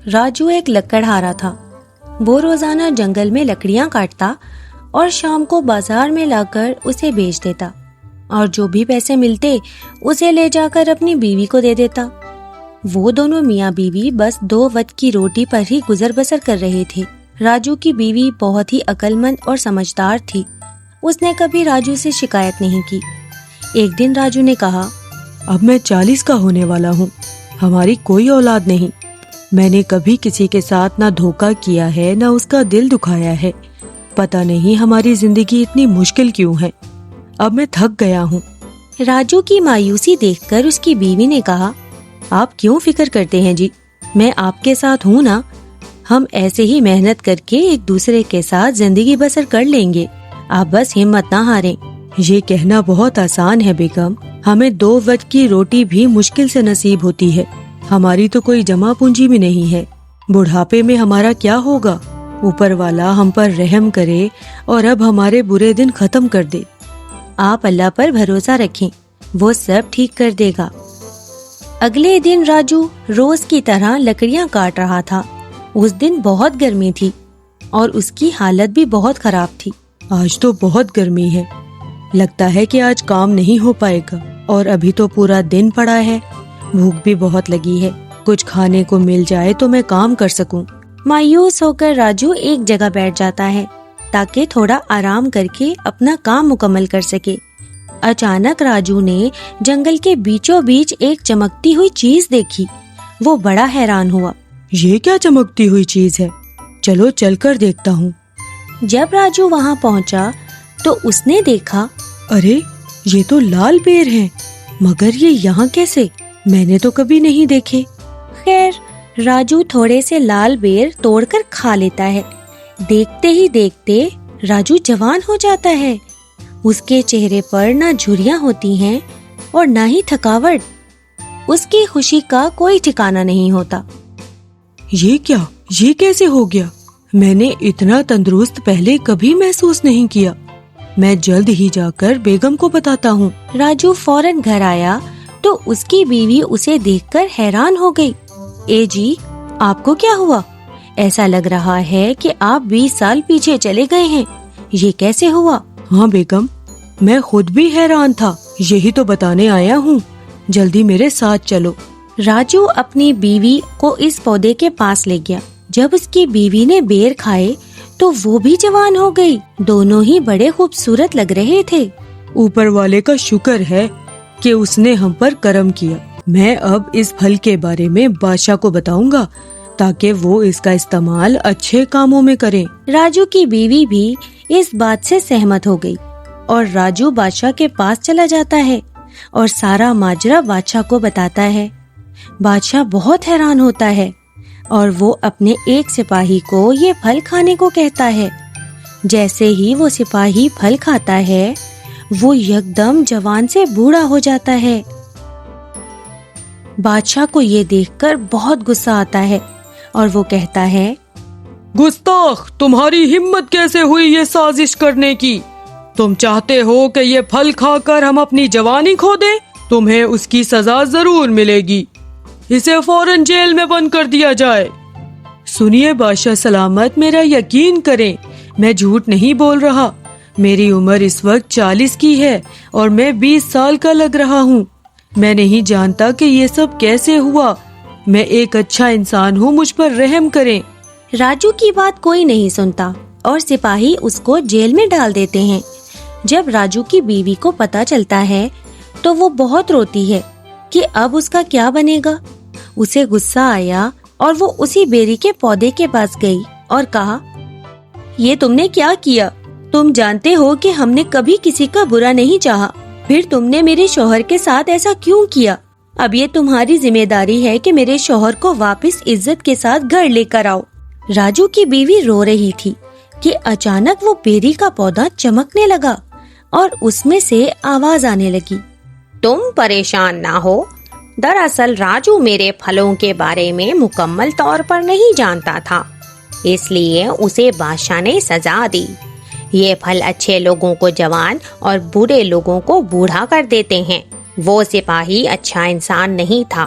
راجو ایک لکڑہارا تھا۔ وہ روزانہ جنگل میں لکڑیاں کاٹتا اور شام کو بازار میں لا کر اسے بیچ دیتا، اور جو بھی پیسے ملتے اسے لے جا کر اپنی بیوی کو دے دیتا۔ وہ دونوں میاں بیوی بس 2 وقت کی روٹی پر ہی گزر بسر کر رہے تھے۔ راجو کی بیوی بہت ہی عقل مند اور سمجھدار تھی۔ اس نے کبھی راجو سے شکایت نہیں کی۔ ایک دن راجو نے کہا، اب میں 40 کا ہونے والا ہوں، ہماری کوئی اولاد نہیں۔ میں نے کبھی کسی کے ساتھ نہ دھوکہ کیا ہے نہ اس کا دل دکھایا ہے۔ پتہ نہیں ہماری زندگی اتنی مشکل کیوں ہے۔ اب میں تھک گیا ہوں۔ راجو کی مایوسی دیکھ کر اس کی بیوی نے کہا، آپ کیوں فکر کرتے ہیں جی، میں آپ کے ساتھ ہوں نا، ہم ایسے ہی محنت کر کے ایک دوسرے کے ساتھ زندگی بسر کر لیں گے، آپ بس ہمت نہ ہاریں۔ یہ کہنا بہت آسان ہے بیگم، ہمیں 2 وقت کی روٹی بھی مشکل سے نصیب ہوتی ہے، ہماری تو کوئی جمع پونجی بھی نہیں ہے، بڑھاپے میں ہمارا کیا ہوگا؟ اوپر والا ہم پر رحم کرے اور اب ہمارے برے دن ختم کر دے۔ آپ اللہ پر بھروسہ رکھیں، وہ سب ٹھیک کر دے گا۔ اگلے دن راجو روز کی طرح لکڑیاں کاٹ رہا تھا۔ اس دن بہت گرمی تھی اور اس کی حالت بھی بہت خراب تھی۔ آج تو بہت گرمی ہے، لگتا ہے کہ آج کام نہیں ہو پائے گا، اور ابھی تو پورا دن پڑا ہے، بھوک بھی بہت لگی ہے، کچھ کھانے کو مل جائے تو میں کام کر سکوں۔ مایوس ہو کر راجو ایک جگہ بیٹھ جاتا ہے تاکہ تھوڑا آرام کر کے اپنا کام مکمل کر سکے۔ اچانک راجو نے جنگل کے بیچوں بیچ ایک چمکتی ہوئی چیز دیکھی۔ وہ بڑا حیران ہوا۔ یہ کیا چمکتی ہوئی چیز ہے؟ چلو چل کر دیکھتا ہوں۔ جب راجو وہاں پہنچا تو اس نے دیکھا، ارے یہ تو لال بیر ہیں، مگر یہ یہاں کیسے؟ میں نے تو کبھی نہیں دیکھے۔ خیر، راجو تھوڑے سے لال بیر توڑ کر کھا لیتا ہے۔ دیکھتے ہی دیکھتے راجو جوان ہو جاتا ہے۔ اس کے چہرے پر نہ جھریاں ہوتی ہیں اور نہ ہی تھکاوٹ۔ اس کی خوشی کا کوئی ٹھکانہ نہیں ہوتا۔ یہ کیا؟ یہ کیسے ہو گیا؟ میں نے اتنا تندرست پہلے کبھی محسوس نہیں کیا۔ میں جلد ہی جا کر بیگم کو بتاتا ہوں۔ راجو فوراً گھر آیا تو اس کی بیوی اسے دیکھ کر حیران ہو گئی۔ اے جی، آپ کو کیا ہوا؟ ایسا لگ رہا ہے کہ آپ 20 سال پیچھے چلے گئے ہیں، یہ کیسے ہوا؟ ہاں بیگم، میں خود بھی حیران تھا، یہی تو بتانے آیا ہوں، جلدی میرے ساتھ چلو۔ راجو اپنی بیوی کو اس پودے کے پاس لے گیا۔ جب اس کی بیوی نے بیر کھائے تو وہ بھی جوان ہو گئی۔ دونوں ہی بڑے خوبصورت لگ رہے تھے۔ اوپر والے کا شکر ہے کہ اس نے ہم پر کرم کیا۔ میں اب اس پھل کے بارے میں بادشاہ کو بتاؤں گا تاکہ وہ اس کا استعمال اچھے کاموں میں کریں۔ راجو کی بیوی بھی اس بات سے سہمت ہو گئی اور راجو بادشاہ کے پاس چلا جاتا ہے اور سارا ماجرا بادشاہ کو بتاتا ہے۔ بادشاہ بہت حیران ہوتا ہے اور وہ اپنے ایک سپاہی کو یہ پھل کھانے کو کہتا ہے۔ جیسے ہی وہ سپاہی پھل کھاتا ہے وہ یکدم جوان سے بوڑھا ہو جاتا ہے۔ بادشاہ کو یہ دیکھ کر بہت غصہ آتا ہے اور وہ کہتا ہے، گستاخ، تمہاری ہمت کیسے ہوئی یہ سازش کرنے کی؟ تم چاہتے ہو کہ یہ پھل کھا کر ہم اپنی جوانی کھو دیں؟ تمہیں اس کی سزا ضرور ملے گی، اسے فوراً جیل میں بند کر دیا جائے۔ سنیے بادشاہ سلامت، میرا یقین کریں، میں جھوٹ نہیں بول رہا۔ میری عمر اس وقت 40 کی ہے اور میں 20 سال کا لگ رہا ہوں۔ میں نہیں جانتا کہ یہ سب کیسے ہوا۔ میں ایک اچھا انسان ہوں، مجھ پر رحم کریں۔ راجو کی بات کوئی نہیں سنتا اور سپاہی اس کو جیل میں ڈال دیتے ہیں۔ جب راجو کی بیوی کو پتہ چلتا ہے تو وہ بہت روتی ہے کہ اب اس کا کیا بنے گا۔ اسے غصہ آیا اور وہ اسی بیری کے پودے کے پاس گئی اور کہا، یہ تم نے کیا کیا؟ تم جانتے ہو کہ ہم نے کبھی کسی کا برا نہیں چاہا، پھر تم نے میرے شوہر کے ساتھ ایسا کیوں کیا؟ اب یہ تمہاری ذمہ داری ہے کہ میرے شوہر کو واپس عزت کے ساتھ گھر لے کر آؤ۔ راجو کی بیوی رو رہی تھی کہ اچانک وہ بیری کا پودا چمکنے لگا اور اس میں سے آواز آنے لگی، تم پریشان نہ ہو، دراصل راجو میرے پھلوں کے بارے میں مکمل طور پر نہیں جانتا تھا، اس لیے اسے بادشاہ نے سزا دی۔ یہ پھل اچھے لوگوں کو جوان اور برے لوگوں کو بوڑھا کر دیتے ہیں۔ وہ سپاہی اچھا انسان نہیں تھا،